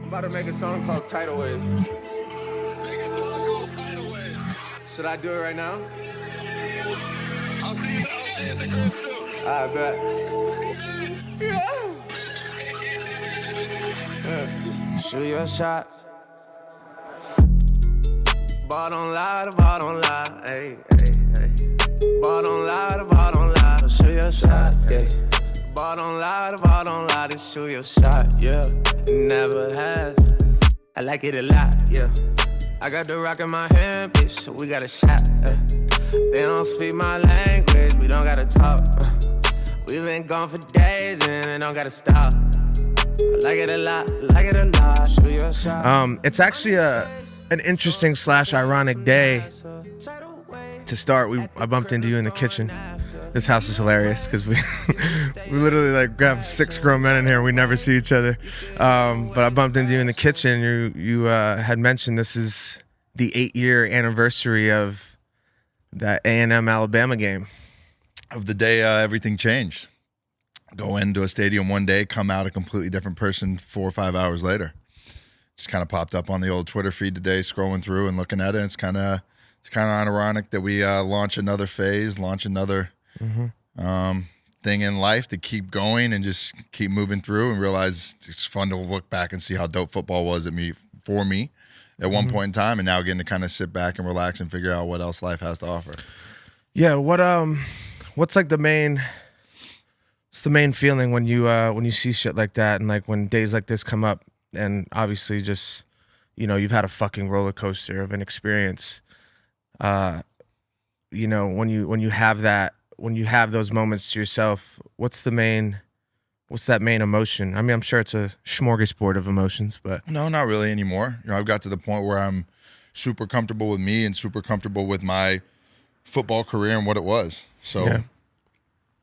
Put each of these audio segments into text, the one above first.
about to make a song called Tidal Wave. Should I do it right now? I'll see you at the crib too. I bet. Yeah. Shoot your shot. Ball don't lie, the ball don't lie. Hey, hey, hey. Ball don't lie, the ball don't lie. Shoot your shot, yeah. Ball don't lie, the ball don't lie. Just shoot your shot, yeah. Never has. I like it a lot, yeah. I got the rock in my hand, bitch, so we got a shot. They don't speak my language, we don't gotta talk. We been gone for days and it don't gotta stop. I like it a lot, like it a lot. Shoot your shot. It's actually an interesting / ironic day to start. I bumped into you in the kitchen. This house is hilarious because we we literally like have 6 grown men in here and we never see each other. But I bumped into you in the kitchen. You had mentioned this is the 8-year anniversary of that A&M Alabama game. Of the day everything changed. Go into a stadium one day, come out a completely different person 4 or 5 hours later. Just kind of popped up on the old Twitter feed today, scrolling through and looking at it. It's kind of ironic that we launch another phase, launch another thing in life to keep going and just keep moving through, and realize it's fun to look back and see how dope football was for me at one point in time, and now getting to kind of sit back and relax and figure out what else life has to offer. Yeah, what's like the main feeling when you see shit like that, and like when days like this come up, and obviously just, you know, you've had a fucking roller coaster of an experience. You know, when you have those moments to yourself, what's that main emotion? I mean, I'm sure it's a smorgasbord of emotions, but No, not really anymore. You know, I've got to the point where I'm super comfortable with me and super comfortable with my football career and what it was. So yeah.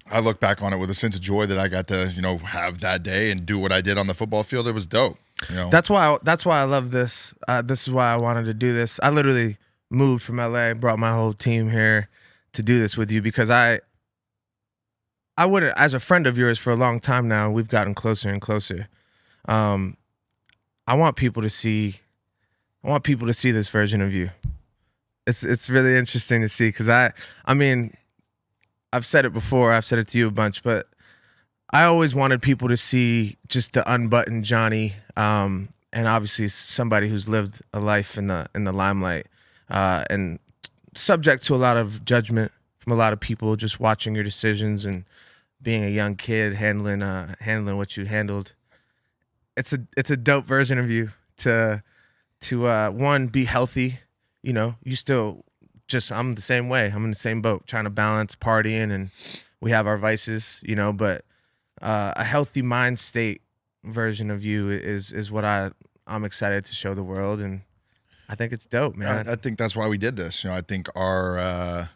I look back on it with a sense of joy that I got to, you know, have that day and do what I did on the football field. It was dope. You know, That's why I love this. This is why I wanted to do this. I literally moved from LA, brought my whole team here to do this with you because I wouldn't, as a friend of yours for a long time now, we've gotten closer and closer. I want people to see this version of you. It's really interesting to see because I mean, I've said it before, I've said it to you a bunch, but I always wanted people to see just the unbuttoned Johnny, and obviously somebody who's lived a life in the limelight, and subject to a lot of judgment from a lot of people just watching your decisions and being a young kid handling what you handled. It's a dope version of you to one, be healthy. You know, you still I'm the same way. I'm in the same boat, trying to balance partying, and we have our vices, you know, but a healthy mind state version of you is what I'm excited to show the world, and I think it's dope, man. I think that's why we did this. You know, I think our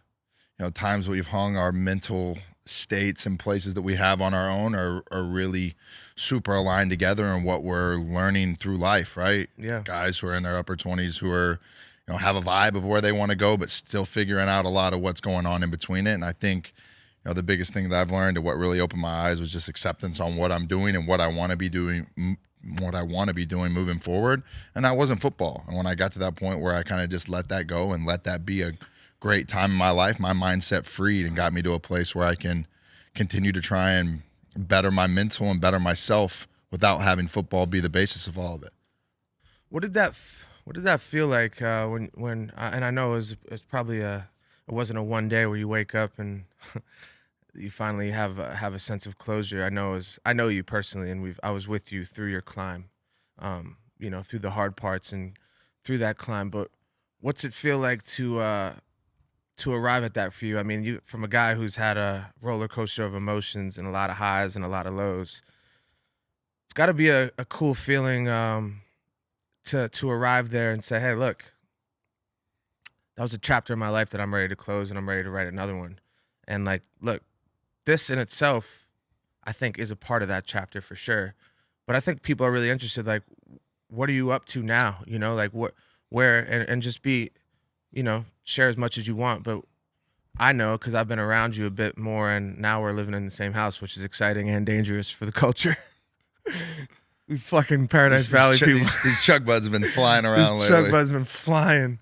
times we've hung, our mental states and places that we have on our own are really super aligned together in what we're learning through life, right? Yeah. Guys who are in their upper 20s who are, you know, have a vibe of where they want to go, but still figuring out a lot of what's going on in between it. And I think, you know, the biggest thing that I've learned and what really opened my eyes was just acceptance on what I'm doing and what I want to be doing moving forward. And that wasn't football. And when I got to that point where I kind of just let that go and let that be a great time in my life, my mindset freed and got me to a place where I can continue to try and better my mental and better myself without having football be the basis of all of it. What did that feel like when and I know it probably it wasn't a one day where you wake up and you finally have a sense of closure. I know you personally, and I was with you through your climb, you know, through the hard parts and through that climb. But what's it feel like to arrive at that for you? I mean, you, from a guy who's had a roller coaster of emotions and a lot of highs and a lot of lows, it's got to be a cool feeling to arrive there and say, hey, look, that was a chapter in my life that I'm ready to close and I'm ready to write another one. And like, look, this in itself, I think, is a part of that chapter for sure. But I think people are really interested, like, what are you up to now? You know, like where, and just be, you know, share as much as you want. But I know, because I've been around you a bit more, and now we're living in the same house, which is exciting and dangerous for the culture. These fucking Paradise Valley people. These Chug Buds have been flying around These lately. Chug Buds been flying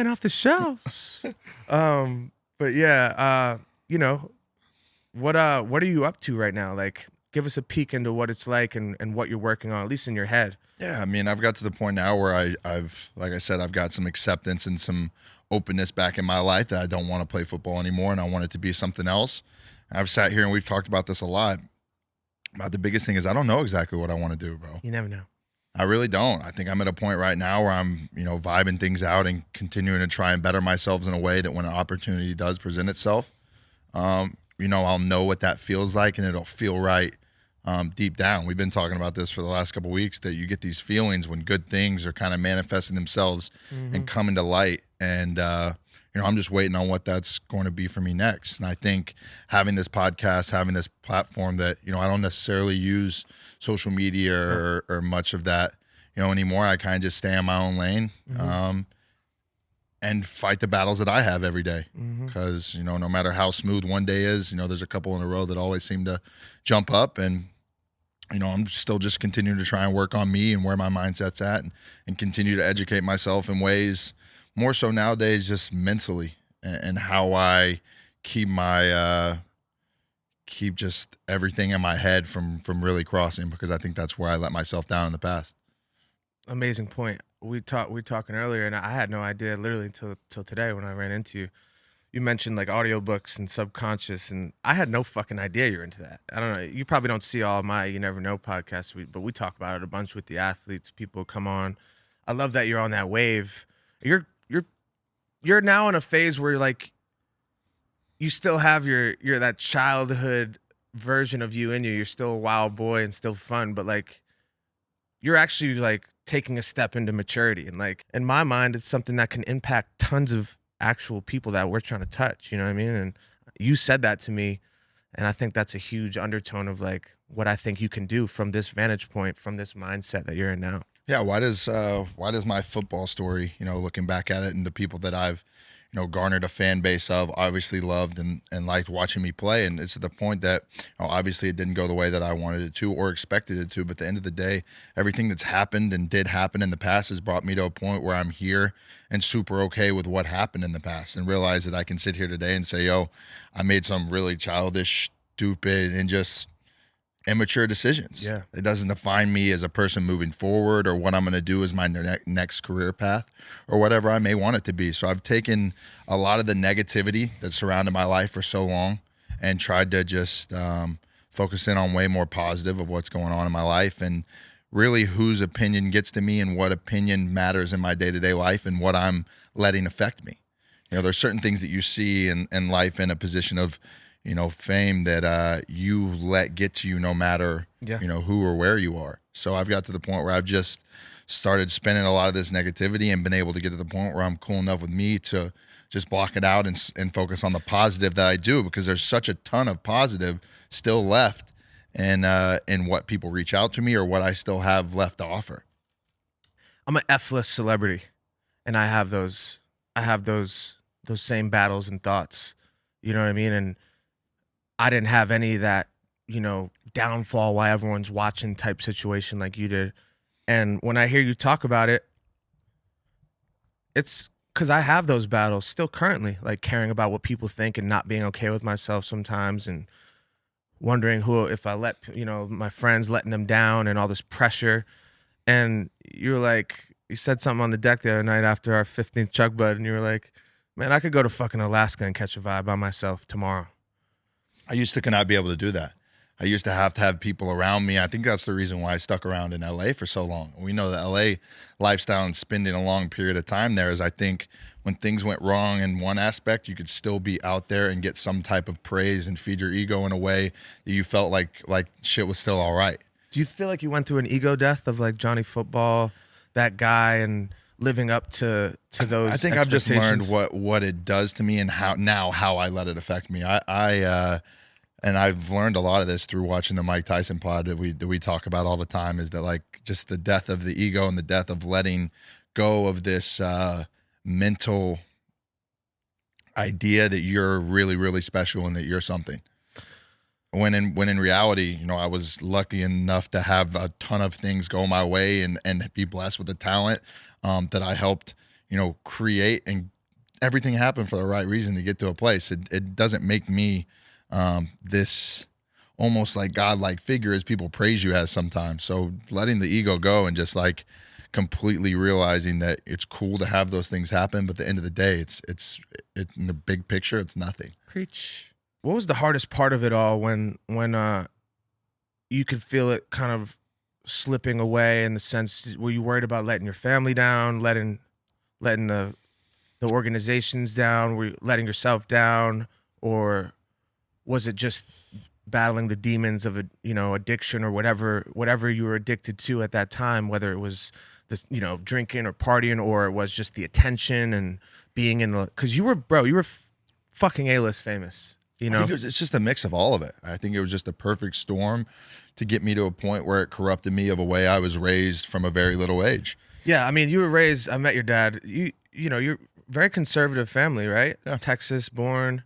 off the shelves. But yeah, what are you up to right now? Like, give us a peek into what it's like and what you're working on, at least in your head. Yeah, I mean, I've got to the point now where I've, like I said, I've got some acceptance and some openness back in my life that I don't want to play football anymore and I want it to be something else. I've sat here and we've talked about this a lot. But the biggest thing is I don't know exactly what I want to do, bro. You never know. I really don't. I think I'm at a point right now where I'm, vibing things out and continuing to try and better myself in a way that when an opportunity does present itself, I'll know what that feels like and it'll feel right deep down. We've been talking about this for the last couple of weeks, that you get these feelings when good things are kind of manifesting themselves and coming to light. And, I'm just waiting on what that's going to be for me next. And I think having this podcast, having this platform that, I don't necessarily use social media or much of that, anymore. I kind of just stay in my own lane and fight the battles that I have every day. Because, no matter how smooth one day is, there's a couple in a row that always seem to jump up. And, I'm still just continuing to try and work on me and where my mindset's at and continue to educate myself in ways more so nowadays, just mentally and how I keep my keep just everything in my head from really crossing, because I think that's where I let myself down in the past. Amazing point. We talking earlier, and I had no idea literally until today when I ran into you. You mentioned like audiobooks and subconscious, and I had no fucking idea you're into that. I don't know. You probably don't see all my You Never Know podcasts, but we talk about it a bunch with the athletes. People come on. I love that you're on that wave. You're now in a phase where like you still have your that childhood version of you in you. You're still a wild boy and still fun, but like you're actually like taking a step into maturity. And like in my mind, it's something that can impact tons of actual people that we're trying to touch. You know what I mean? And you said that to me, and I think that's a huge undertone of like what I think you can do from this vantage point, from this mindset that you're in now. Yeah, why does my football story, looking back at it, and the people that I've, garnered a fan base of, obviously loved and liked watching me play, and it's to the point that obviously it didn't go the way that I wanted it to or expected it to, but at the end of the day, everything that's happened and did happen in the past has brought me to a point where I'm here and super okay with what happened in the past, and realize that I can sit here today and say, yo, I made some really childish, stupid, and just immature decisions. Yeah. It doesn't define me as a person moving forward or what I'm going to do as my next career path or whatever I may want it to be. So I've taken a lot of the negativity that surrounded my life for so long and tried to just focus in on way more positive of what's going on in my life, and really whose opinion gets to me and what opinion matters in my day-to-day life and what I'm letting affect me. There's certain things that you see in life in a position of fame that you let get to you no matter, who or where you are. So I've got to the point where I've just started spinning a lot of this negativity and been able to get to the point where I'm cool enough with me to just block it out and focus on the positive that I do, because there's such a ton of positive still left in what people reach out to me or what I still have left to offer. I'm an F-list celebrity, and I have those same battles and thoughts. You know what I mean? And I didn't have any of that, downfall while everyone's watching type situation like you did. And when I hear you talk about it, it's because I have those battles still currently, like caring about what people think and not being okay with myself sometimes, and wondering if I let, my friends, letting them down and all this pressure. And you said something on the deck the other night after our 15th Chug Bud, and you were like, man, I could go to fucking Alaska and catch a vibe by myself tomorrow. I used to not be able to do that. I used to have people around me. I think that's the reason why I stuck around in LA for so long. We know the LA lifestyle and spending a long period of time there is, I think, when things went wrong in one aspect, you could still be out there and get some type of praise and feed your ego in a way that you felt like shit was still all right. Do you feel like you went through an ego death of like Johnny Football, that guy, and living up to those? I think I've just learned what it does to me and how I let it affect me. And I've learned a lot of this through watching the Mike Tyson pod that we talk about all the time, is that like just the death of the ego and the death of letting go of this mental idea that you're really, really special and that you're something. When in reality, I was lucky enough to have a ton of things go my way and be blessed with the talent that I helped, create, and everything happened for the right reason to get to a place. It doesn't make me this almost like godlike figure as people praise you as sometimes. So letting the ego go and just like completely realizing that it's cool to have those things happen, but at the end of the day, it's in the big picture, it's nothing. Preach. What was the hardest part of it all when you could feel it kind of slipping away, in the sense, were you worried about letting your family down, letting the organizations down, were you letting yourself down, or was it just battling the demons of addiction or whatever you were addicted to at that time, whether it was this, drinking or partying, or it was just the attention and being in the, because you were fucking A-list famous. I think it's just a mix of all of it. I think it was just a perfect storm to get me to a point where it corrupted me of a way I was raised from a very little age. Yeah, I mean, you were raised, I met your dad, you're very conservative family, right? Yeah. Texas born,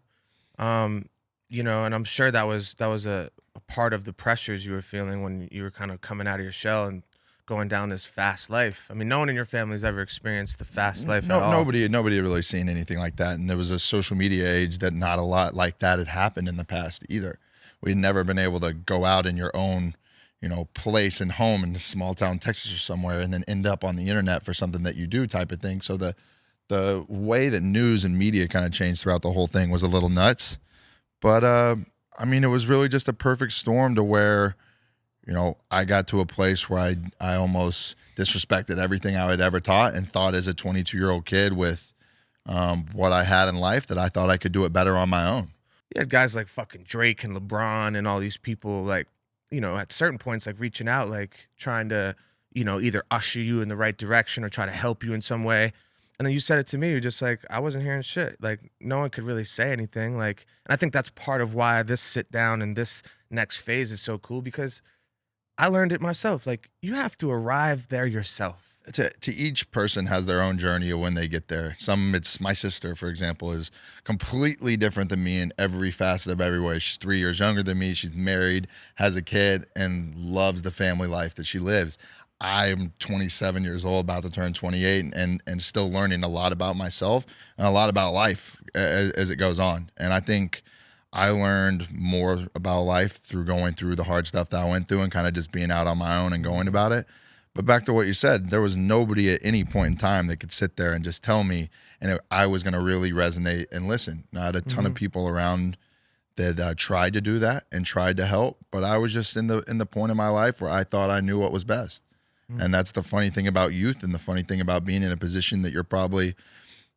and I'm sure that was a part of the pressures you were feeling when you were kind of coming out of your shell and going down this fast life. I mean, no one in your family's ever experienced the fast life at all. Nobody had really seen anything like that. And there was a social media age that not a lot like that had happened in the past either. We'd never been able to go out in your own, place and home in small town Texas or somewhere and then end up on the internet for something that you do type of thing. So the way that news and media kind of changed throughout the whole thing was a little nuts. But, it was really just a perfect storm to where, I got to a place where I almost disrespected everything I had ever taught and thought as a 22-year-old kid with what I had in life that I thought I could do it better on my own. You had guys like fucking Drake and LeBron and all these people, like, at certain points, like reaching out, like trying to, either usher you in the right direction or try to help you in some way. And then you said it to me, you're just like, I wasn't hearing shit. Like, no one could really say anything. Like, and I think that's part of why this sit down and this next phase is so cool, because I learned it myself. Like, you have to arrive there yourself. To each person has their own journey of when they get there. It's my sister, for example, is completely different than me in every facet of every way. She's 3 years younger than me. She's married, has a kid, and loves the family life that she lives. I'm 27 years old, about to turn 28, and still learning a lot about myself and a lot about life as it goes on. And I think I learned more about life through going through the hard stuff that I went through and kind of just being out on my own and going about it. But back to what you said, there was nobody at any point in time that could sit there and just tell me, and I was going to really resonate and listen. I had a ton of people around that tried to do that and tried to help, but I was just in the point of my life where I thought I knew what was best. And that's the funny thing about youth, and the funny thing about being in a position that you're probably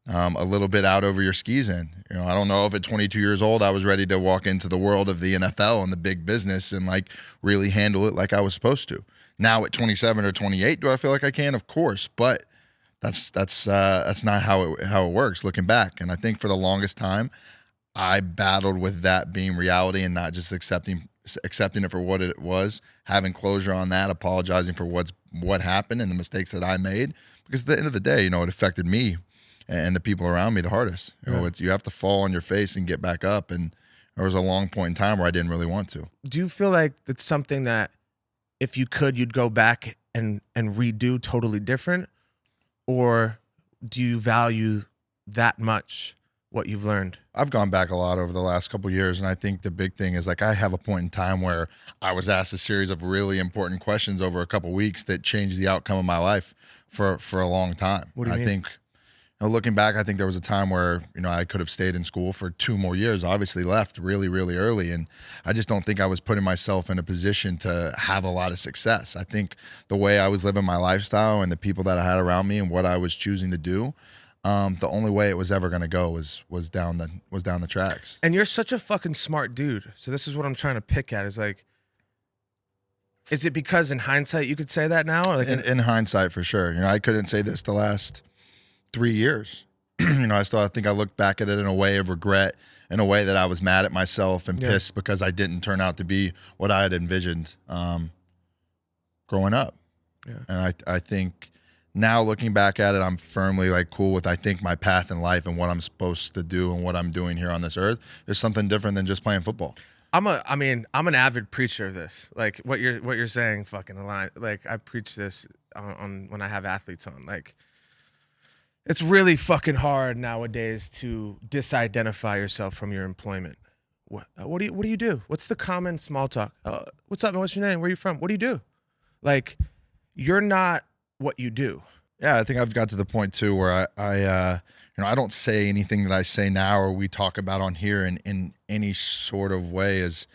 a little bit out over your skis in. I don't know if at 22 years old I was ready to walk into the world of the NFL and the big business and like really handle it like I was supposed to. Now at 27 or 28, do I feel like I can? Of course, but that's not how it works looking back. And I think for the longest time, I battled with that being reality and not just accepting it for what it was, having closure on that, apologizing for what happened and the mistakes that I made. Because at the end of the day, it affected me and the people around me the hardest. You have to fall on your face and get back up. And there was a long point in time where I didn't really want to. Do you feel like it's something that if you could, you'd go back and redo totally different? Or do you value that much what you've learned? I've gone back a lot over the last couple of years, and I think the big thing is, like, I have a point in time where I was asked a series of really important questions over a couple of weeks that changed the outcome of my life for a long time. What do you mean? I think, looking back, I think there was a time where, I could have stayed in school for 2 more years, obviously left really, really early, and I just don't think I was putting myself in a position to have a lot of success. I think the way I was living my lifestyle and the people that I had around me and what I was choosing to do, the only way it was ever going to go was down the tracks. And you're such a fucking smart dude. So this is what I'm trying to pick at, is like, is it because in hindsight you could say that now? Or like in hindsight, for sure. I couldn't say this the last 3 years. I think I look back at it in a way of regret, in a way that I was mad at myself and pissed because I didn't turn out to be what I had envisioned growing up. Yeah. And I think now looking back at it, I'm firmly like cool with, I think, my path in life and what I'm supposed to do and what I'm doing here on this earth. There's something different than just playing football. I'm an avid preacher of this. Like what you're saying fucking align. Like I preach this on when I have athletes on. Like it's really fucking hard nowadays to disidentify yourself from your employment. What do you do? What's the common small talk? What's up, man? What's your name? Where you from? What do you do? Like you're not what you do. Yeah, I think I've got to the point too where I don't say anything that I say now or we talk about on here in any sort of way as,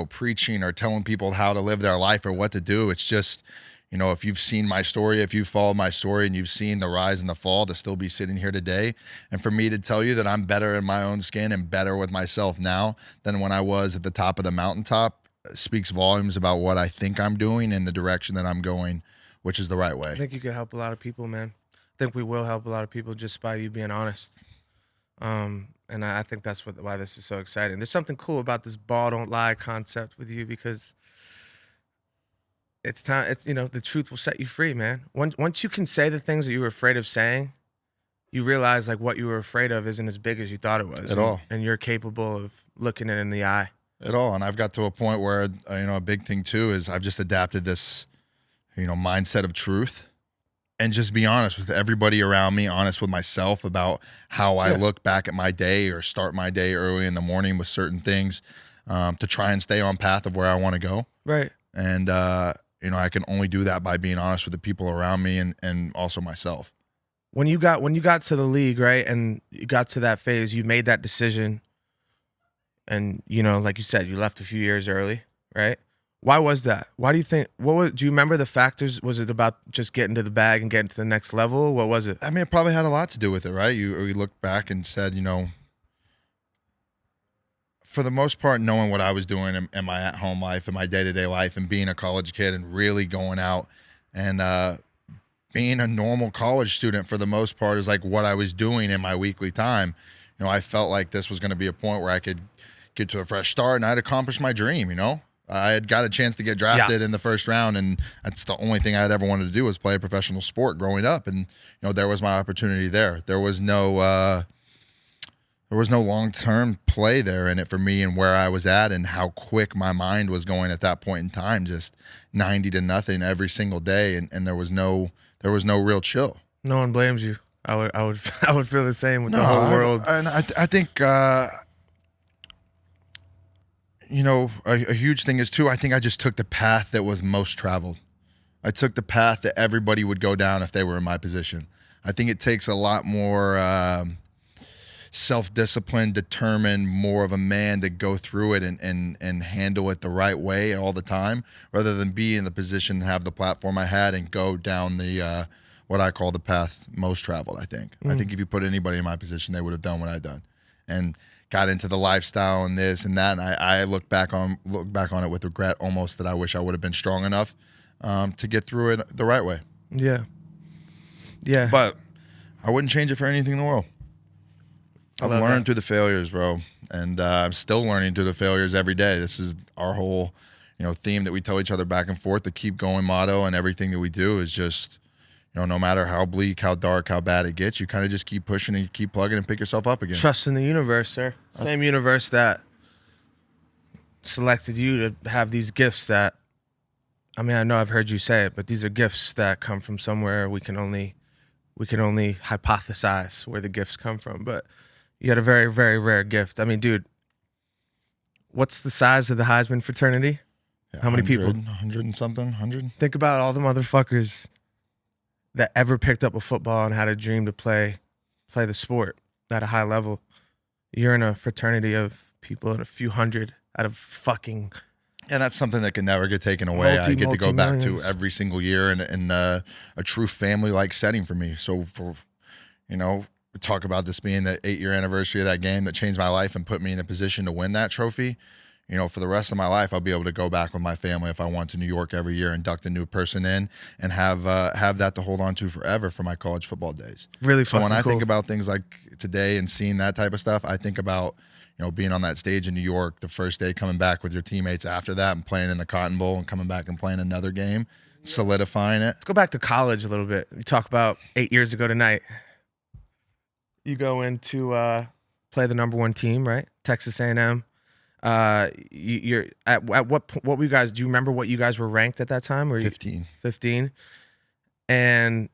preaching or telling people how to live their life or what to do. It's just, if you've seen my story, if you've followed my story and you've seen the rise and the fall, to still be sitting here today. And for me to tell you that I'm better in my own skin and better with myself now than when I was at the top of the mountaintop speaks volumes about what I think I'm doing and the direction that I'm going, which is the right way. I think you can help a lot of people, man. I think we will help a lot of people just by you being honest. And I think that's why this is so exciting. There's something cool about this ball don't lie concept with you because it's time. It's the truth will set you free, man. Once you can say the things that you were afraid of saying, you realize like what you were afraid of isn't as big as you thought it was at all, and you're capable of looking it in the eye at all. And I've got to a point where a big thing too is I've just adapted this mindset of truth. And just be honest with everybody around me, honest with myself about how I look back at my day or start my day early in the morning with certain things to try and stay on path of where I want to go. Right. And, I can only do that by being honest with the people around me and also myself. When you got to the league, right, and you got to that phase, you made that decision and, like you said, you left a few years early, right? Why was that? Why do you think? Do you remember the factors? Was it about just getting to the bag and getting to the next level? What was it? I mean, it probably had a lot to do with it, right? You looked back and said, for the most part, knowing what I was doing in my at-home life and my day-to-day life and being a college kid and really going out and being a normal college student for the most part is like what I was doing in my weekly time. I felt like this was going to be a point where I could get to a fresh start and I'd accomplish my dream, I had got a chance to get drafted in the first round, and that's the only thing I had ever wanted to do was play a professional sport growing up. And there was my opportunity there. There was no long-term play there in it for me and where I was at and how quick my mind was going at that point in time, just 90-0 every single day, and there was no real chill. No one blames you. I would feel the same with the whole world. I think. A huge thing is too, I think I just took the path that was most traveled. I took the path that everybody would go down if they were in my position. I think it takes a lot more self-discipline, determined, more of a man to go through it and handle it the right way all the time, rather than be in the position and have the platform I had and go down the what I call the path most traveled, I think. I think if you put anybody in my position, they would have done what I'd done. And got into the lifestyle and this and that, and I look back on it with regret almost that I wish I would have been strong enough to get through it the right way. Yeah. But I wouldn't change it for anything in the world. I've learned through the failures, bro, and I'm still learning through the failures every day. This is our whole, theme that we tell each other back and forth. The keep going motto and everything that we do is just, no matter how bleak, how dark, how bad it gets, you kind of just keep pushing and you keep plugging and pick yourself up again. Trust in the universe, sir. Same universe that selected you to have these gifts that, I know I've heard you say it, but these are gifts that come from somewhere we can only hypothesize where the gifts come from. But you had a very, very rare gift. Dude, what's the size of the Heisman fraternity? Yeah, how many people? 100 and something, 100. Think about all the motherfuckers that ever picked up a football and had a dream to play the sport at a high level. You're in a fraternity of people in a few hundred out of fucking. And that's something that can never get taken away. I get to go back to every single year in a true family-like setting for me. So we talk about this being the 8-year anniversary of that game that changed my life and put me in a position to win that trophy. For the rest of my life, I'll be able to go back with my family if I want to New York every year, induct a new person in, and have that to hold on to forever for my college football days. Really so fucking when I cool. think about things like today and seeing that type of stuff, I think about being on that stage in New York the first day, coming back with your teammates after that and playing in the Cotton Bowl and coming back and playing another game, solidifying it. Let's go back to college a little bit. We talk about 8 years ago tonight. You go in to play the number one team, right? Texas A&M. You're at what were you guys? Do you remember what you guys were ranked at that time? Or 15. 15, and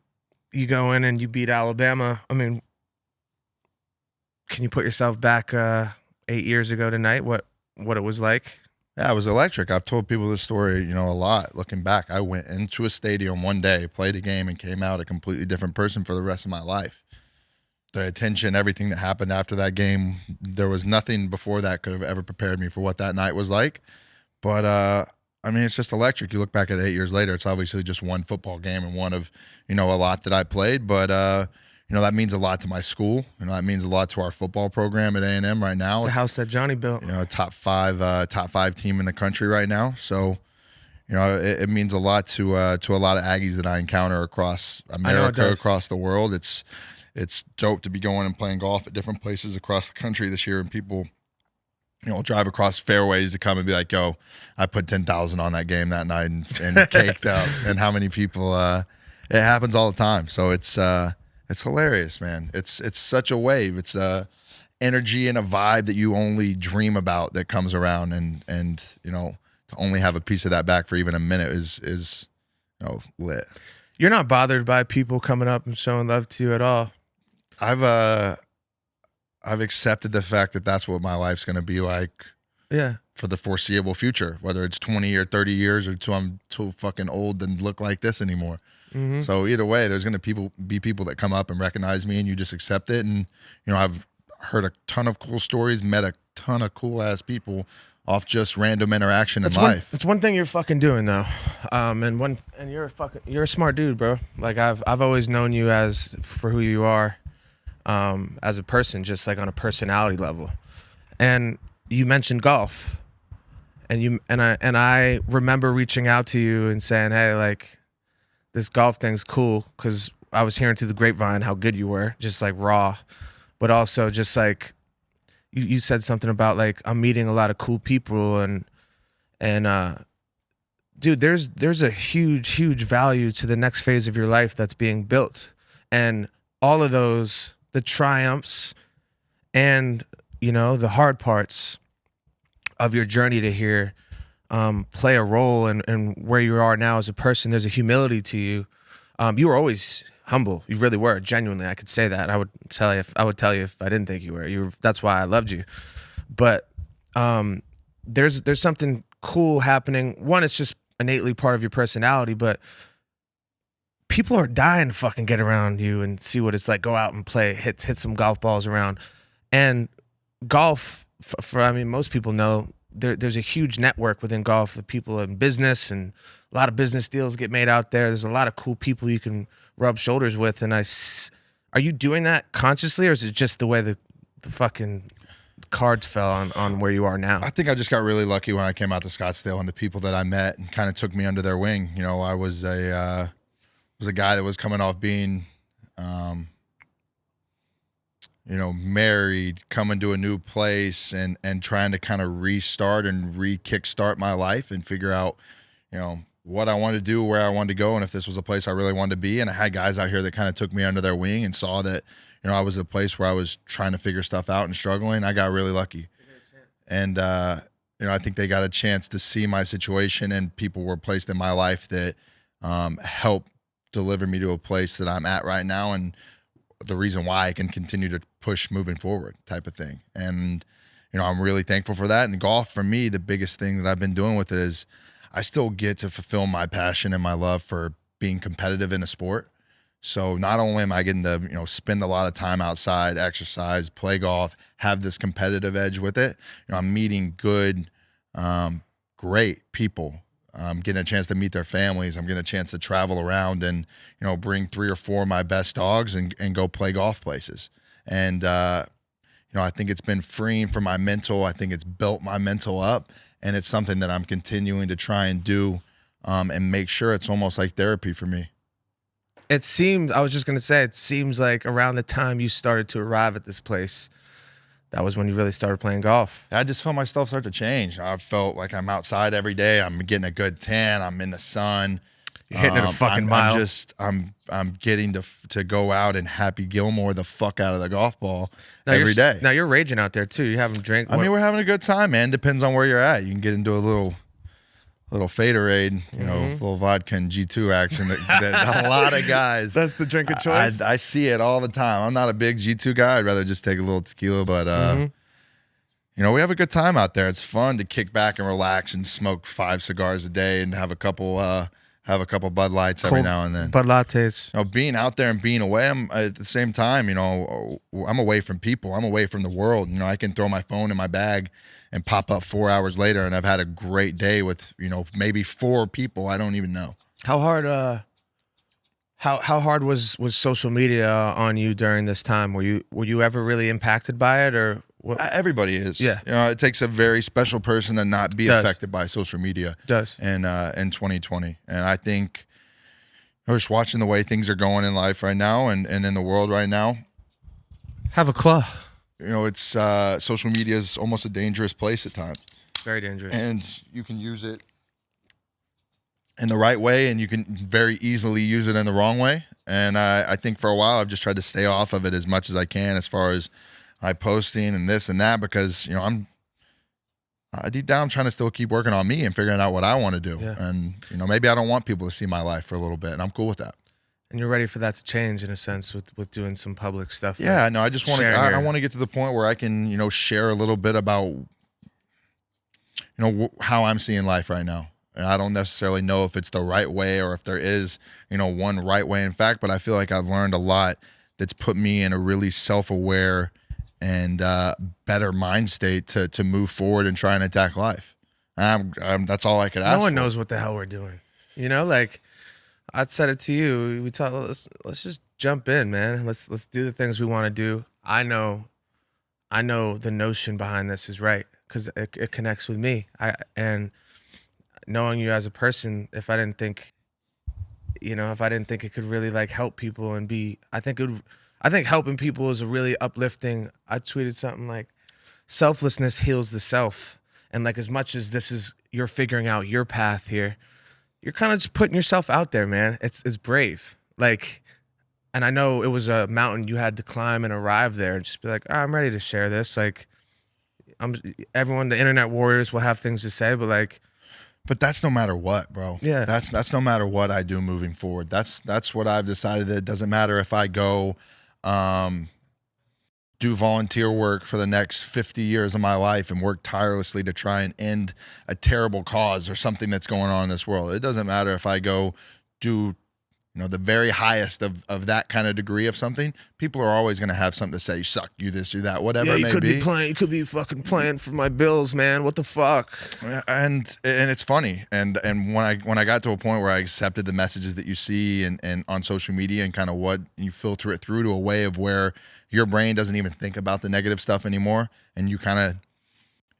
you go in and you beat Alabama. I mean, can you put yourself back 8 years ago tonight? What it was like? Yeah, it was electric. I've told people this story, a lot. Looking back, I went into a stadium one day, played a game, and came out a completely different person for the rest of my life. The attention, everything that happened after that game, there was nothing before that could have ever prepared me for what that night was like. But, it's just electric. You look back at 8 years later, it's obviously just one football game and one of, a lot that I played. But, that means a lot to my school. That means a lot to our football program at A&M right now. The house that Johnny built. Top five team in the country right now. So, it means a lot to a lot of Aggies that I encounter across America, across the world. It's dope to be going and playing golf at different places across the country this year, and people, drive across fairways to come and be like, "Yo, I put 10,000 on that game that night and caked out." And how many people? It happens all the time. So it's hilarious, man. It's such a wave. It's energy and a vibe that you only dream about that comes around, and to only have a piece of that back for even a minute is lit. You're not bothered by people coming up and showing love to you at all. I've accepted the fact that that's what my life's going to be like. Yeah. For the foreseeable future, whether it's 20 or 30 years or till I'm too fucking old and look like this anymore. Mm-hmm. So either way, there's going to be people that come up and recognize me, and you just accept it. And I've heard a ton of cool stories, met a ton of cool ass people off just random interaction in life. It's one thing you're fucking doing though, and you're a smart dude, bro. Like I've always known you for who you are, as a person, just like on a personality level. And you mentioned golf, and I remember reaching out to you and saying, hey, like this golf thing's cool, because I was hearing through the grapevine how good you were, just like raw, but also just like. You said something about like I'm meeting a lot of cool people and dude, there's a huge value to the next phase of your life that's being built, and all of those, the triumphs and the hard parts of your journey to here play a role in where you are now as a person. There's a humility to you. You were always humble. You really were. Genuinely, I could say that. I would tell you if I didn't think you were. That's why I loved you. But there's something cool happening. One, it's just innately part of your personality, but people are dying to fucking get around you and see what it's like. Go out and play, hit some golf balls around. And golf, most people know there's a huge network within golf of people in business, and a lot of business deals get made out there. There's a lot of cool people you can rub shoulders with. And are you doing that consciously, or is it just the way the fucking cards fell on where you are now? I think I just got really lucky when I came out to Scottsdale, and the people that I met and kind of took me under their wing. I was a guy that was coming off being, married, coming to a new place, and trying to kind of restart and kickstart my life and figure out, what I wanted to do, where I wanted to go, and if this was a place I really wanted to be. And I had guys out here that kind of took me under their wing and saw that, I was a place where I was trying to figure stuff out and struggling. I got really lucky. And, I think they got a chance to see my situation, and people were placed in my life that helped deliver me to a place that I'm at right now, and the reason why I can continue to push moving forward type of thing. And, I'm really thankful for that. And golf, for me, the biggest thing that I've been doing with it is I still get to fulfill my passion and my love for being competitive in a sport. So not only am I getting to, spend a lot of time outside, exercise, play golf, have this competitive edge with it, I'm meeting good, great people. I'm getting a chance to meet their families. I'm getting a chance to travel around and, bring 3 or 4 of my best dogs and go play golf places. And, I think it's been freeing for my mental. I think it's built my mental up. And it's something that I'm continuing to try and do and make sure it's almost like therapy for me. I was just going to say, it seems like around the time you started to arrive at this place, that was when you really started playing golf. I just felt myself start to change. I felt like I'm outside every day. I'm getting a good tan. I'm in the sun. You're hitting it a fucking mile. I'm getting to go out and Happy Gilmore the fuck out of the golf ball every day. Now you're raging out there too. You having drink. I mean, we're having a good time, man. Depends on where you're at. You can get into a little Faderade, you know, a little vodka and G2 action that a lot of guys. That's the drink of choice. I see it all the time. I'm not a big G2 guy. I'd rather just take a little tequila, but you know, we have a good time out there. It's fun to kick back and relax and smoke 5 cigars a day and have a couple Bud Lights every now and then. Bud Lattes. You know, being out there and being away, I'm at the same time, you know, I'm away from people. I'm away from the world. You know, I can throw my phone in my bag and pop up 4 hours later, and I've had a great day with, you know, maybe 4 people I don't even know. How hard? How hard was social media on you during this time? Were you ever really impacted by it, or what? Everybody is. Yeah. You know, it takes a very special person to not be affected by social media. Does. In 2020, and I think just watching the way things are going in life right now and in the world right now. Have a claw. You know, it's social media is almost a dangerous place at times. Very dangerous. And you can use it in the right way, and you can very easily use it in the wrong way. And I think for a while I've just tried to stay off of it as much as I can, as far as I posting and this and that, because, you know, I'm deep down trying to still keep working on me and figuring out what I want to do. Yeah. And, you know, maybe I don't want people to see my life for a little bit, and I'm cool with that. And you're ready for that to change in a sense with doing some public stuff. Yeah, no, I just want to. sharing I want to get to the point where I can, you know, share a little bit about, you know, how I'm seeing life right now. And I don't necessarily know if it's the right way or if there is, you know, one right way in fact. But I feel like I've learned a lot that's put me in a really self-aware and better mind state to move forward and try and attack life. That's all I could ask. No one for. knows what the hell we're doing. You know, like I'd said it to you. We talk. Let's just jump in, man. Let's do the things we want to do. I know the notion behind this is right because it connects with me. And knowing you as a person, if I didn't think it could really like help people and be, I think helping people is a really uplifting. I tweeted something like, selflessness heals the self. And like, as much as this is, you're figuring out your path here, you're kind of just putting yourself out there, man. It's brave. Like, and I know it was a mountain you had to climb and arrive there and just be like, I'm ready to share this. Like, everyone, the internet warriors will have things to say, but like, but that's no matter what, bro. Yeah. That's no matter what I do moving forward. That's what I've decided, that it doesn't matter if I go do volunteer work for the next 50 years of my life and work tirelessly to try and end a terrible cause or something that's going on in this world. It doesn't matter if I go do, you know, the very highest of that kind of degree of something. People are always going to have something to say. You suck, you this, you that, whatever it may be. You could be fucking playing for my bills, man. What the fuck? And it's funny. And when I got to a point where I accepted the messages that you see and on social media and kind of what you filter it through to a way of where your brain doesn't even think about the negative stuff anymore, and you kind of,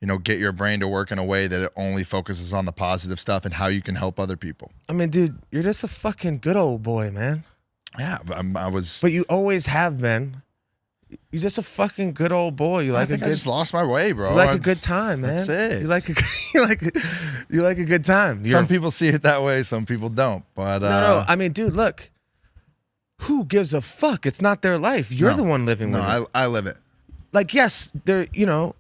you know, get your brain to work in a way that it only focuses on the positive stuff and how you can help other people. I mean, dude, you're just a fucking good old boy, man. Yeah, I was. But you always have been. You're just a fucking good old boy. You like I just lost my way, bro. You like a good time, man. That's it. You like a good time. Some people see it that way, some people don't. But no. I mean, dude, look. Who gives a fuck? It's not their life. You're the one living with it. No, I live it. Like, yes, there. You know,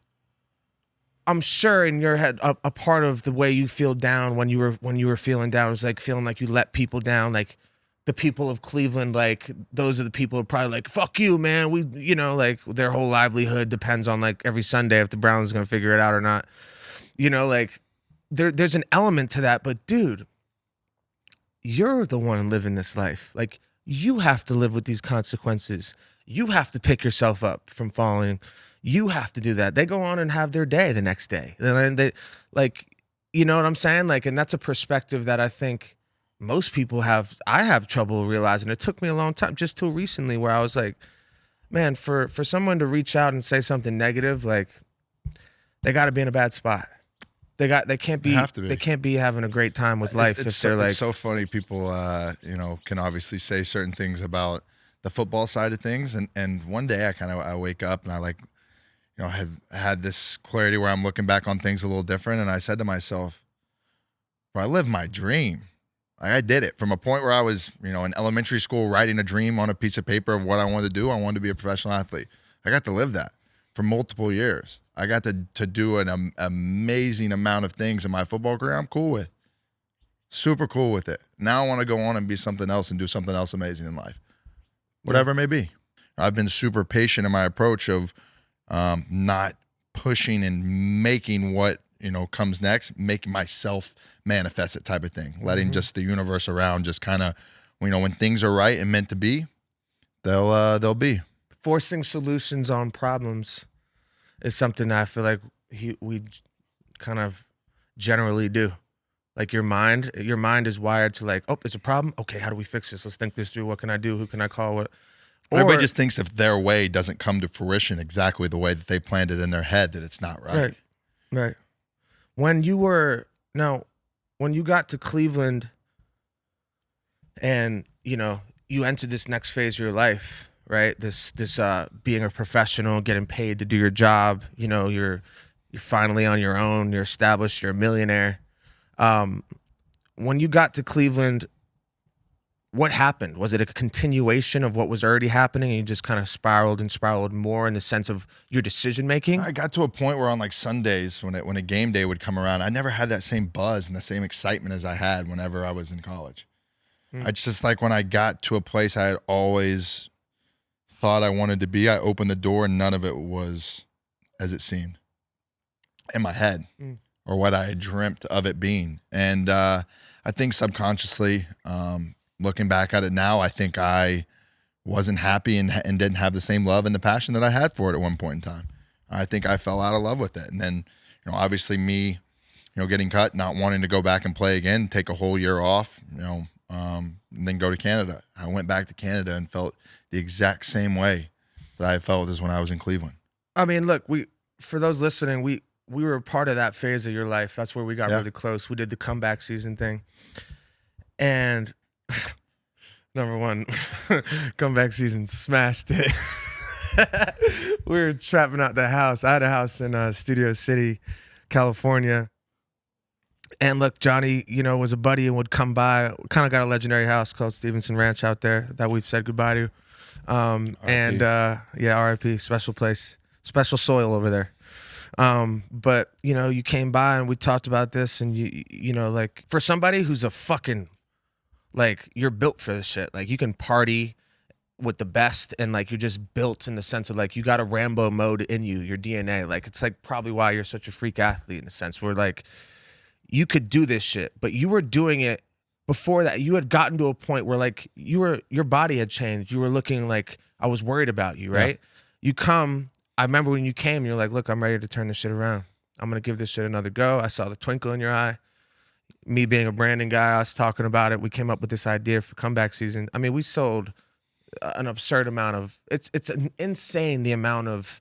I'm sure in your head, a part of the way you feel down when you were feeling down was like feeling like you let people down, like the people of Cleveland, like those are the people who are probably like, fuck you, man. We, you know, like their whole livelihood depends on like every Sunday if the Browns gonna figure it out or not. You know, like there's an element to that, but dude, you're the one living this life. Like, you have to live with these consequences. You have to pick yourself up from falling. You have to do that. They go on and have their day the next day. And they, like, you know what I'm saying? Like, and that's a perspective that I think most people have. I have trouble realizing. It took me a long time, just till recently, where I was like, man, for someone to reach out and say something negative, like, they got to be in a bad spot. They can't be having a great time with life if they're like. It's so funny. People, you know, can obviously say certain things about the football side of things, and one day I wake up and I, like, you know, have had this clarity where I'm looking back on things a little different, and I said to myself, bro, I live my dream. Like, I did it from a point where I was, in elementary school, writing a dream on a piece of paper of what I wanted to do. I wanted to be a professional athlete. I got to live that for multiple years. I got to do an amazing amount of things in my football career I'm cool with. Super cool with it. Now I want to go on and be something else and do something else amazing in life. Whatever it may be. I've been super patient in my approach of not pushing and making what, comes next, making myself manifest it type of thing. Letting just the universe around just kind of, when things are right and meant to be, they'll be. Forcing solutions on problems is something that I feel like we kind of generally do. Like your mind is wired to like, oh, it's a problem. Okay, how do we fix this? Let's think this through. What can I do? Who can I call? What? Everybody just thinks if their way doesn't come to fruition exactly the way that they planned it in their head, that it's not right. Right. When you got to Cleveland and, you entered this next phase of your life, right? This being a professional, getting paid to do your job, you're finally on your own, you're established, you're a millionaire. When you got to Cleveland, what happened? Was it a continuation of what was already happening and you just kind of spiraled more in the sense of your decision making? I got to a point where on like Sundays when a game day would come around, I never had that same buzz and the same excitement as I had whenever I was in college. It's just like when I got to a place I had always thought I wanted to be, I opened the door and none of it was as it seemed in my head or what I had dreamt of it being. And I think subconsciously, looking back at it now, I think I wasn't happy and didn't have the same love and the passion that I had for it at one point in time. I think I fell out of love with it. And then, obviously me, getting cut, not wanting to go back and play again, take a whole year off, and then go to Canada. I went back to Canada and felt the exact same way that I felt as when I was in Cleveland. I mean, look, for those listening, we were a part of that phase of your life. That's where we got really close. We did the comeback season thing. And number one, comeback season smashed it. We were trapping out the house. I had a house in Studio City, California. And look, Johnny, was a buddy and would come by. Kind of got a legendary house called Stevenson Ranch out there that we've said goodbye to. R.I.P. Special place, special soil over there. But you came by and we talked about this, and you like for somebody who's a fucking like you're built for this shit. Like you can party with the best, and like you're just built in the sense of like you got a Rambo mode in you, your DNA. Like it's like probably why you're such a freak athlete in a sense where like you could do this shit, but you were doing it before that. You had gotten to a point where like your body had changed. You were looking like I was worried about you, right? Yeah. I remember when you came, you're like, look, I'm ready to turn this shit around. I'm going to give this shit another go. I saw the twinkle in your eye. Me being a branding guy, I was talking about it. We came up with this idea for comeback season. I mean, we sold an absurd amount of, it's insane the amount of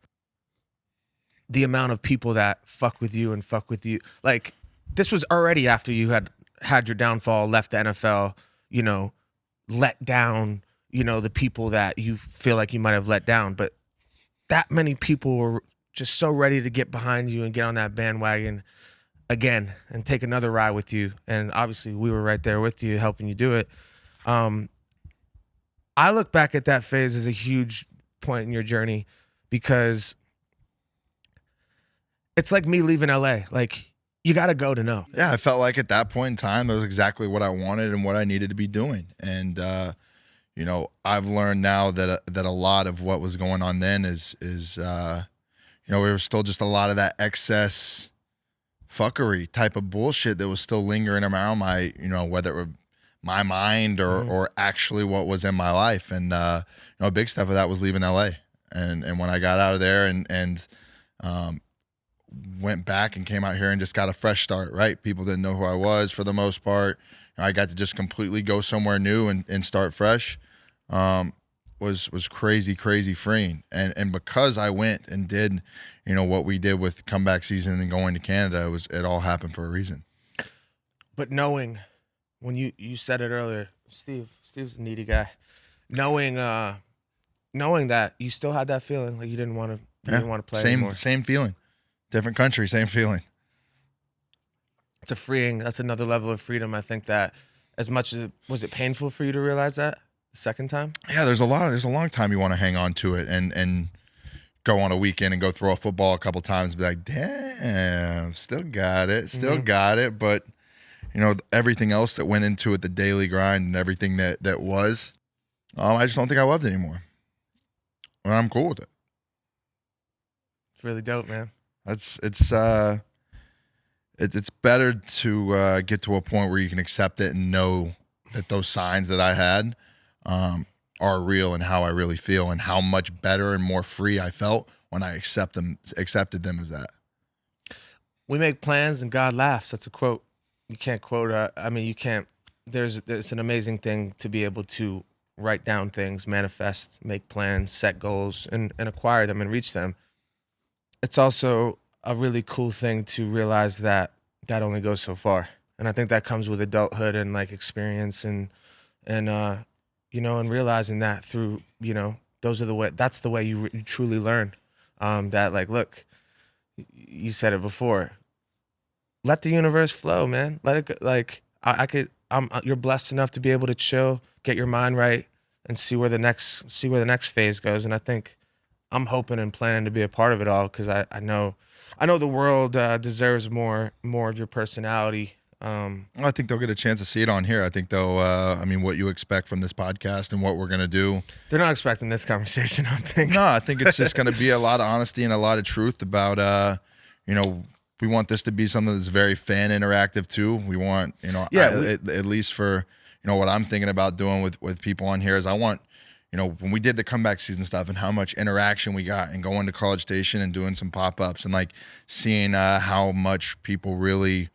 people that fuck with you and fuck with you. Like this was already after you had your downfall, left the NFL, let down, the people that you feel like you might have let down. But that many people were just so ready to get behind you and get on that bandwagon again and take another ride with you. And obviously we were right there with you, helping you do it. I look back at that phase as a huge point in your journey because it's like me leaving LA. Like you got to go to know. Yeah, I felt like at that point in time, that was exactly what I wanted and what I needed to be doing. And, I've learned now that a lot of what was going on then is we were still just a lot of that excess fuckery type of bullshit that was still lingering around my, whether it were my mind or actually what was in my life. And, a big step of that was leaving LA. And when I got out of there and went back and came out here and just got a fresh start, right? People didn't know who I was for the most part. I got to just completely go somewhere new and start fresh. Was crazy freeing. And because I went and did, what we did with comeback season and going to Canada, it all happened for a reason. But knowing, when you said it earlier, Steve's a needy guy. Knowing that you still had that feeling, like you didn't want to play anymore. Same feeling. Different country, same feeling. That's another level of freedom. I think that as much as was it painful for you to realize that the second time? Yeah, there's a long time you want to hang on to it and go on a weekend and go throw a football a couple times and be like, damn, still got it. But, you know, everything else that went into it, the daily grind and everything that was, I just don't think I loved it anymore. And I'm cool with it. It's really dope, man. It's better to get to a point where you can accept it and know that those signs that I had are real and how I really feel and how much better and more free I felt when I accepted them as that. We make plans and God laughs. That's a quote. You can't quote. You can't. It's an amazing thing to be able to write down things, manifest, make plans, set goals, and acquire them and reach them. It's also a really cool thing to realize that only goes so far. And I think that comes with adulthood and like experience and realizing that through, that's the way you truly learn. That like, look, you said it before, let the universe flow, man. Let it go. Like you're blessed enough to be able to chill, get your mind right, and see where the next phase goes. And I think I'm hoping and planning to be a part of it all because I know the world deserves more of your personality. I think they'll get a chance to see it on here. I think they'll, what you expect from this podcast and what we're going to do. They're not expecting this conversation, I think. No, I think it's just going to be a lot of honesty and a lot of truth about, we want this to be something that's very fan interactive too. We want, at least for, what I'm thinking about doing with people on here is I want, when we did the comeback season stuff and how much interaction we got and going to College Station and doing some pop-ups and like seeing how much people really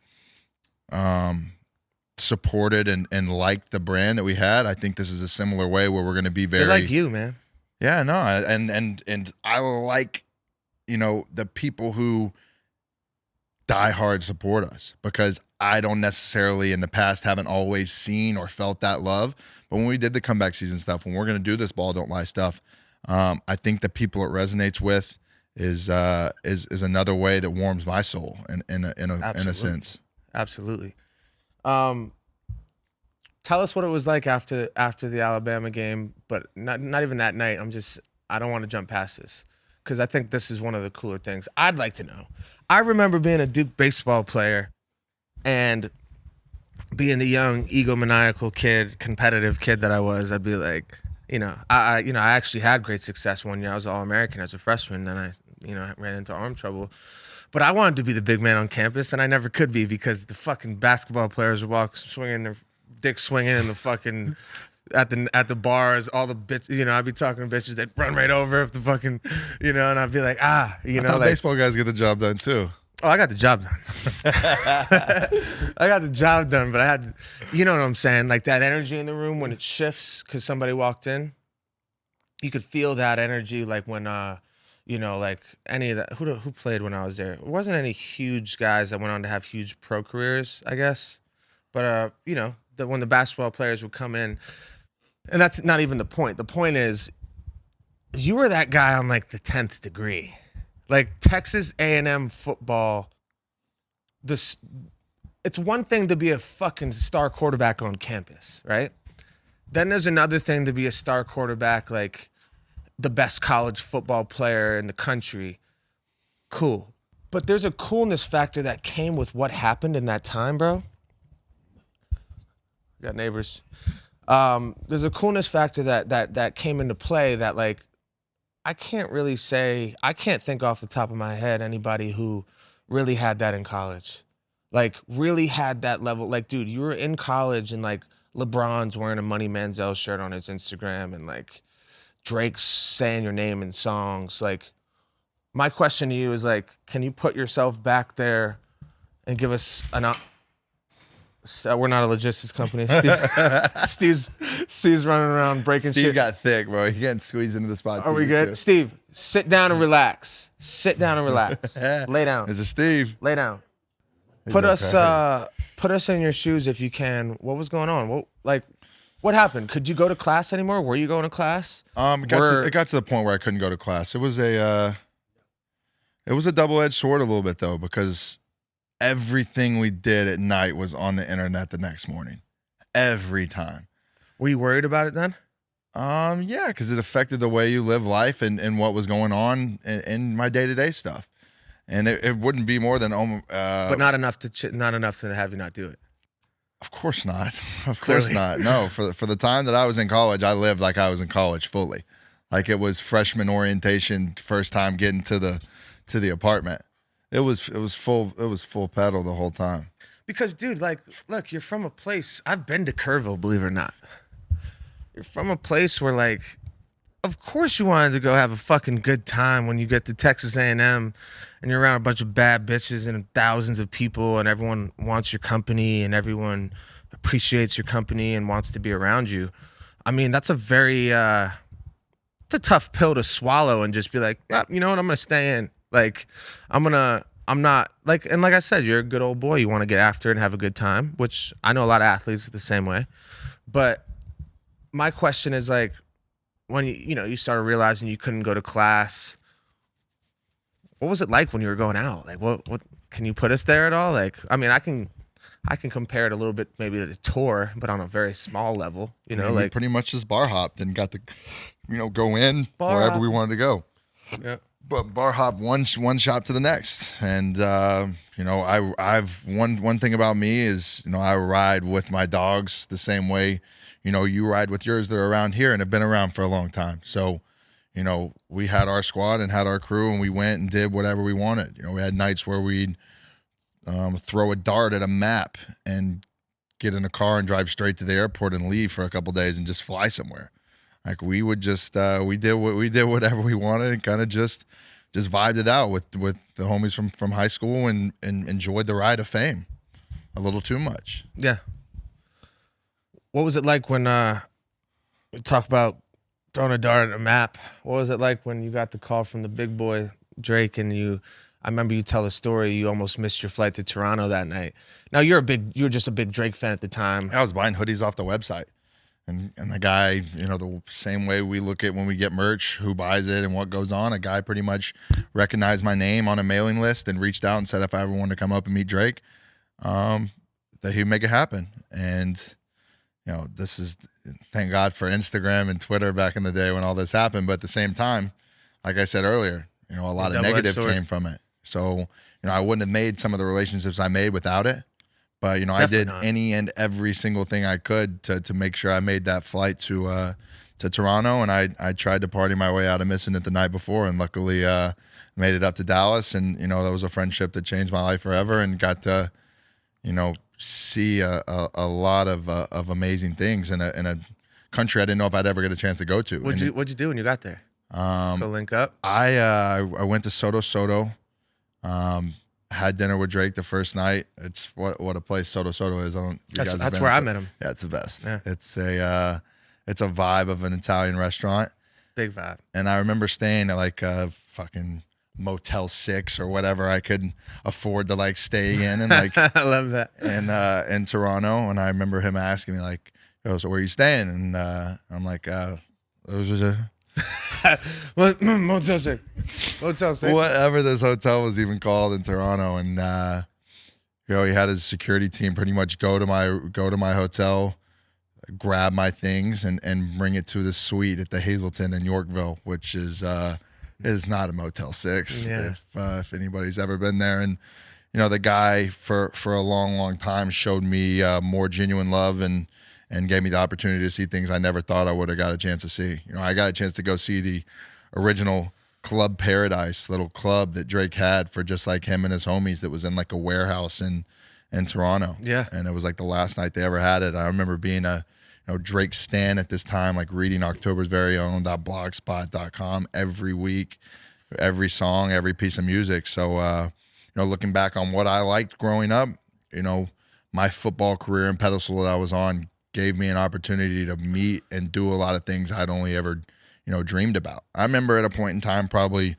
supported and liked the brand that we had. I think this is a similar way where we're going to be very. They like you, man. Yeah, no, and I like, the people who die hard support us because I don't necessarily in the past haven't always seen or felt that love. But when we did the comeback season stuff, when we're going to do this ball don't lie stuff, I think the people it resonates with is another way that warms my soul in a sense. Absolutely. Tell us what it was like after the Alabama game, but not even that night. I don't want to jump past this because I think this is one of the cooler things. I'd like to know. I remember being a Duke baseball player and being the young egomaniacal kid, competitive kid that I was. I'd be like, I actually had great success one year. I was All-American as a freshman, and I ran into arm trouble. But I wanted to be the big man on campus, and I never could be because the fucking basketball players would walk swinging their dick swinging in the fucking at the bars. All the bitch, I'd be talking to bitches that run right over if the fucking, and I'd be like, I thought baseball guys get the job done too. Oh, I got the job done. I got the job done, but I had, you know what I'm saying? Like that energy in the room when it shifts because somebody walked in. You could feel that energy, like when like any of that. Who played when I was there? It wasn't any huge guys that went on to have huge pro careers, I guess. But when the basketball players would come in, and that's not even the point. The point is, you were that guy on like the 10th degree, like Texas A&M football. It's one thing to be a fucking star quarterback on campus, right? Then there's another thing to be a star quarterback, like the best college football player in the country. Cool. But there's a coolness factor that came with what happened in that time, bro. Got neighbors. There's a coolness factor that came into play that like I can't think off the top of my head anybody who really had that in college. Like really had that level. Like, dude, you were in college and like LeBron's wearing a Money Manziel shirt on his Instagram and like Drake's saying your name in songs. Like, my question to you is like, can you put yourself back there and give us we're not a logistics company. Steve's running around breaking shit. Steve got thick, bro. He getting squeezed into the spot. Are we good? Too. Steve, sit down and relax. Sit down and relax. Lay down. This is Steve. Lay down. Put us in your shoes if you can. What was going on? What happened? Could you go to class anymore? Were you going to class? It got to the point where I couldn't go to class. It was a double-edged sword a little bit though, because everything we did at night was on the internet the next morning. every time. Were you worried about it then? Yeah, because it affected the way you live life and what was going on in my day-to-day stuff. And it wouldn't be more than But not enough to have you not do it. Of course not. Of Clearly. course not. No, for the time that I was in college, I lived like I was in college fully. Like it was freshman orientation, first time getting to the apartment. It was full pedal the whole time. Because, dude, like, look, you're from a place. I've been to Kerrville, believe it or not. You're from a place where, like, of course you wanted to go have a fucking good time when you get to Texas A&M and you're around a bunch of bad bitches and thousands of people and everyone wants your company and everyone appreciates your company and wants to be around you. I mean, that's a very, it's a tough pill to swallow and just be like, you know what, I'm going to stay in. Like, I'm not, like, and like I said, you're a good old boy. You want to get after it and have a good time, which I know a lot of athletes are the same way. But my question is, like, when you started realizing you couldn't go to class, what was it like when you were going out? Like, what can you put us there at all? Like, I mean, I can compare it a little bit maybe to the tour, but on a very small level, I mean, we pretty much just bar hopped and got to, go in wherever we wanted to go. Yeah. But bar hop one shop to the next. And, I've one thing about me is, I ride with my dogs the same way, you ride with yours that are around here and have been around for a long time. So, we had our squad and had our crew and we went and did whatever we wanted. We had nights where we'd throw a dart at a map and get in a car and drive straight to the airport and leave for a couple of days and just fly somewhere. Like we would just, we did whatever we wanted and kind of just vibed it out with the homies from high school and enjoyed the ride of fame a little too much. Yeah. What was it like when we talk about throwing a dart at a map? What was it like when you got the call from the big boy Drake and I remember you tell a story, you almost missed your flight to Toronto that night. Now you were just a big Drake fan at the time. I was buying hoodies off the website. And the guy, the same way we look at when we get merch, who buys it and what goes on, a guy pretty much recognized my name on a mailing list and reached out and said if I ever wanted to come up and meet Drake, that he'd make it happen. And, this is, thank God for Instagram and Twitter back in the day when all this happened. But at the same time, like I said earlier, a lot of negative came from it. So, I wouldn't have made some of the relationships I made without it. But, I did any and every single thing I could to make sure I made that flight to Toronto. And I tried to party my way out of missing it the night before and luckily made it up to Dallas. And, that was a friendship that changed my life forever and got to, see a lot of amazing things in a country I didn't know if I'd ever get a chance to go to. What'd you do when you got there? Go link up? I went to Soto. Had dinner with Drake the first night. It's what a place Soto is. That's where I met him. Yeah, it's the best. Yeah. It's a vibe of an Italian restaurant. Big vibe. And I remember staying at like a fucking Motel 6 or whatever I could afford to like stay in and like I love that. And in Toronto. And I remember him asking me like, "Oh, so where are you staying?" And I'm like, "It was a Motel 6. Whatever this hotel was even called in Toronto." And he had his security team pretty much go to my hotel, grab my things and bring it to the suite at the Hazelton in Yorkville, which is not a Motel 6. Yeah. If anybody's ever been there. And the guy for a long time showed me more genuine love and gave me the opportunity to see things I never thought I would have got a chance to see. I got a chance to go see the original Club Paradise little club that Drake had for just like him and his homies that was in like a warehouse in Toronto. Yeah. And it was like the last night they ever had it. I remember being a Drake stan at this time, like reading October's Very Own .blogspot.com every week, every song, every piece of music. So, looking back on what I liked growing up, my football career and pedestal that I was on gave me an opportunity to meet and do a lot of things I'd only ever, dreamed about. I remember at a point in time, probably,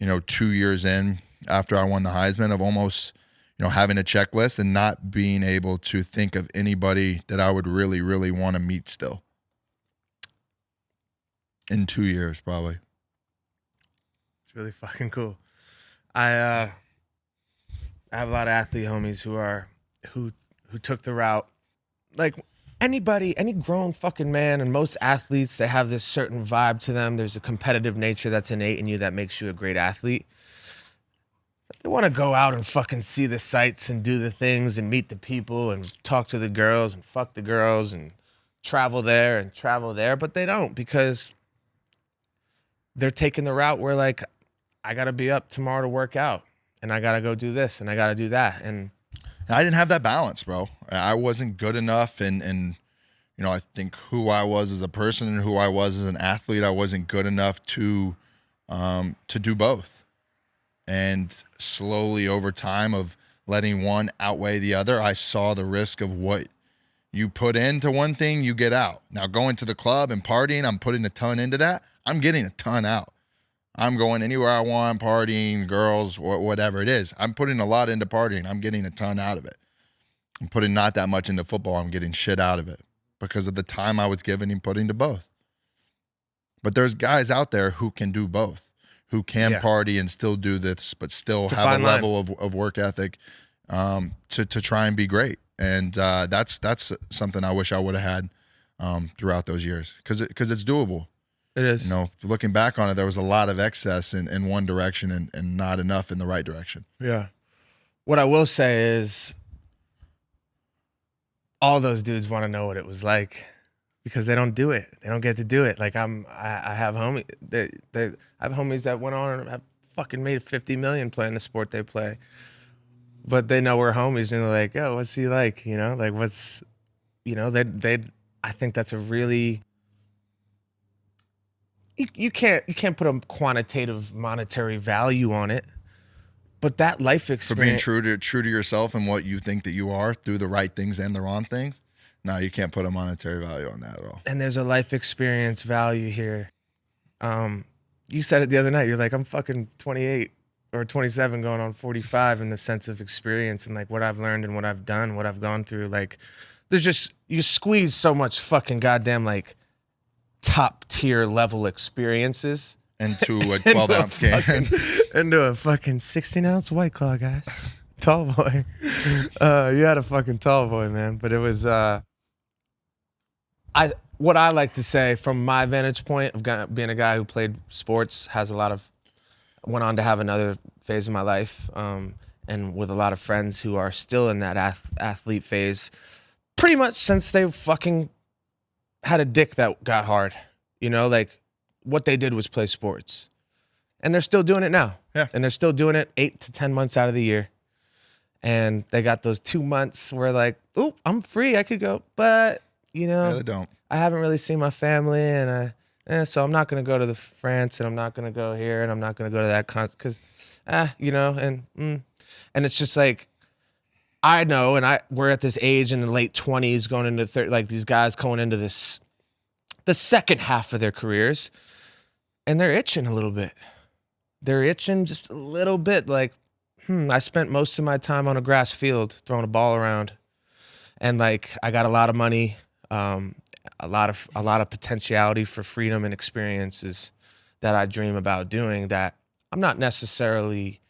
2 years in after I won the Heisman, of almost, having a checklist and not being able to think of anybody that I would really, really want to meet still. In 2 years, probably. It's really fucking cool. I have a lot of athlete homies who took the route, like any grown fucking man and most athletes, they have this certain vibe to them. There's a competitive nature that's innate in you that makes you a great athlete. They want to go out and fucking see the sights and do the things and meet the people and talk to the girls and fuck the girls and travel there and travel there, but they don't, because they're taking the route where, like, I got to be up tomorrow to work out and I got to go do this and I got to do that. And I didn't have that balance, bro. I wasn't good enough, and you know, I think who I was as a person and who I was as an athlete, I wasn't good enough to do both. And slowly over time of letting one outweigh the other, I saw the risk of what you put into one thing, you get out. Now, going to the club and partying, I'm putting a ton into that. I'm getting a ton out. I'm going anywhere I want, partying, girls, whatever it is. I'm putting a lot into partying. I'm getting a ton out of it. I'm putting not that much into football. I'm getting shit out of it because of the time I was given and putting to both. But there's guys out there who can do both, who can party and still do this, but still have a level of work ethic to try and be great. And that's something I wish I would have had throughout those years, because it's doable. it is. You know, looking back on it, there was a lot of excess in one direction and not enough in the right direction. Yeah. What I will say is all those dudes want to know what it was like, because they don't do it. They don't get to do it. Like I have homies. I have homies that went on and have fucking made 50 million playing the sport they play, but they know we're homies and they're like, "Yo, what's he like?" You know, like what's, you know, they. I think that's a really. You can't put a quantitative monetary value on it, but that life experience, For being true to yourself and what you think that you are through the right things and the wrong things. No, you can't put a monetary value on that at all. and there's a life experience value here. You said it the other night. You're like, I'm fucking 28 or 27 going on 45 in the sense of experience and like what I've learned and what I've done, what I've gone through. Like there's just, you squeeze so much fucking goddamn like top tier level experiences Into a 12-ounce can. into a fucking 16-ounce White Claw, guys. Tall boy. You had a fucking tall boy, man. But it was what I like to say from my vantage point of being a guy who played sports, went on to have another phase of my life, and with a lot of friends who are still in that athlete phase, pretty much since they fucking had a dick that got hard. You know, like what they did was play sports. And they're still doing it now. Yeah. And they're still doing it 8 to 10 months out of the year. And they got those 2 months where like, oh, I'm free, I could go. But, you know, Yeah, they don't. I haven't really seen my family, and so I'm not going to go to France, and I'm not going to go here, and I'm not going to go to that because, you know, and it's just like, I know, and we're at this age in the late 20s going into 30, like these guys going into the second half of their careers, and they're itching a little bit. They're itching just a little bit, like, I spent most of my time on a grass field throwing a ball around, and like I got a lot of money, a lot of potentiality for freedom and experiences that I dream about doing that I'm not necessarily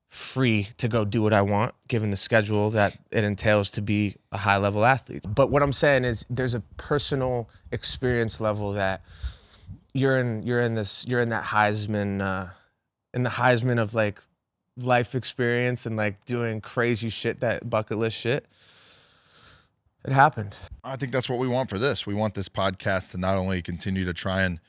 free to go do what I want given the schedule that it entails to be a high level athlete. But what I'm saying is there's a personal experience level that you're in that Heisman, in the Heisman of like life experience and like doing crazy shit, that bucket list shit. It happened. I think that's what we want for this. We want this podcast to not only continue to try and,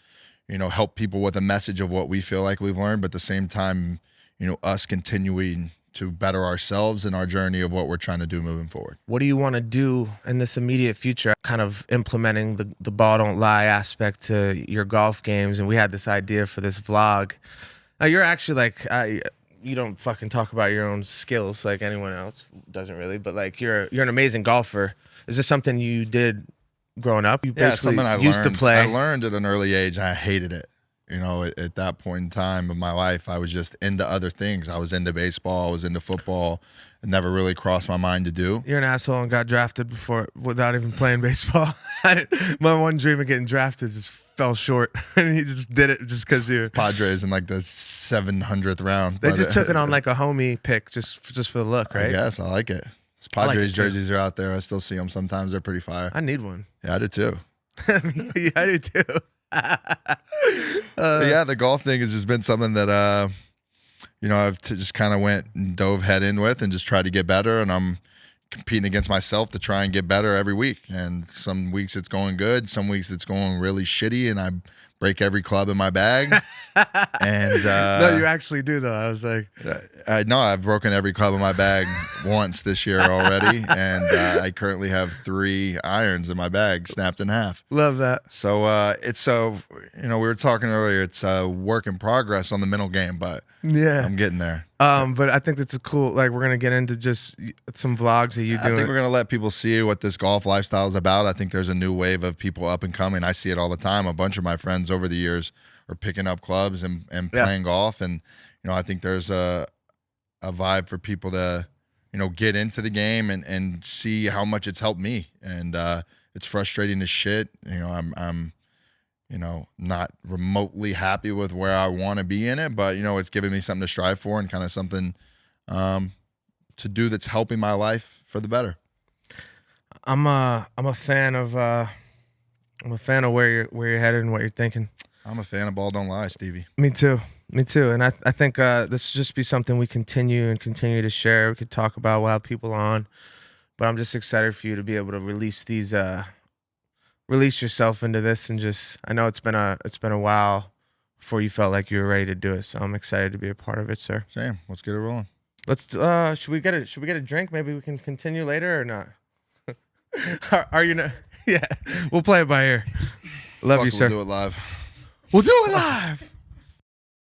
you know, help people with a message of what we feel like we've learned, but at the same time, you know, us continuing to better ourselves in our journey of what we're trying to do moving forward. What do you want to do in this immediate future? Kind of implementing the ball don't lie aspect to your golf games. And we had this idea for this vlog. Now you're actually like, you don't fucking talk about your own skills like anyone else doesn't really, but like you're an amazing golfer. Is this something you did growing up? You basically something I used learned. to play. I learned at an early age. I hated it. You know, at that point in time of my life, I was just into other things. I was into baseball. I was into football. It never really crossed my mind to do. You're an asshole and got drafted without even playing baseball. My one dream of getting drafted just fell short, and he just did it just because you. Padres in like the 700th round. They just took it on like a homie pick just for the look, right? I guess I like it. Padres it too. jerseys are out there. I still see them sometimes. They're pretty fire. I need one. Yeah, I do too. Yeah, I do too. But yeah, the golf thing has just been something that I've just kind of went and dove head in with and just tried to get better. And I'm competing against myself to try and get better every week. And some weeks it's going good. Some weeks it's going really shitty, and I break every club in my bag. And no, you actually do though. I was like, no, I've broken every club in my bag once this year already, and I currently have 3 irons in my bag, snapped in half. love that. So we were talking earlier. It's a work in progress on the mental game, but Yeah. I'm getting there. But I think that's a cool. Like, we're gonna get into just some vlogs that you I doing. think we're gonna let people see what this golf lifestyle is about. I think there's a new wave of people up and coming. I see it all the time. A bunch of my friends over the years are picking up clubs and playing golf, and I think there's a vibe for people to get into the game and see how much it's helped me. And it's frustrating as shit. I'm not remotely happy with where I want to be in it, but it's giving me something to strive for and kind of something to do that's helping my life for the better. I'm a fan of where you're headed and what you're thinking. I'm a fan of Ball Don't Lie, Stevie. Me too. And I think this will just be something we continue to share. We could talk about while people are on, but I'm just excited for you to be able to release these. Release yourself into this, and I know it's been a while before you felt like you were ready to do it. So I'm excited to be a part of it, sir. Same. Let's get it rolling. Let's should we get a drink? Maybe we can continue later or not. Are you not? Yeah, we'll play it by ear. Love you, sir. We'll do it live. We'll do it live.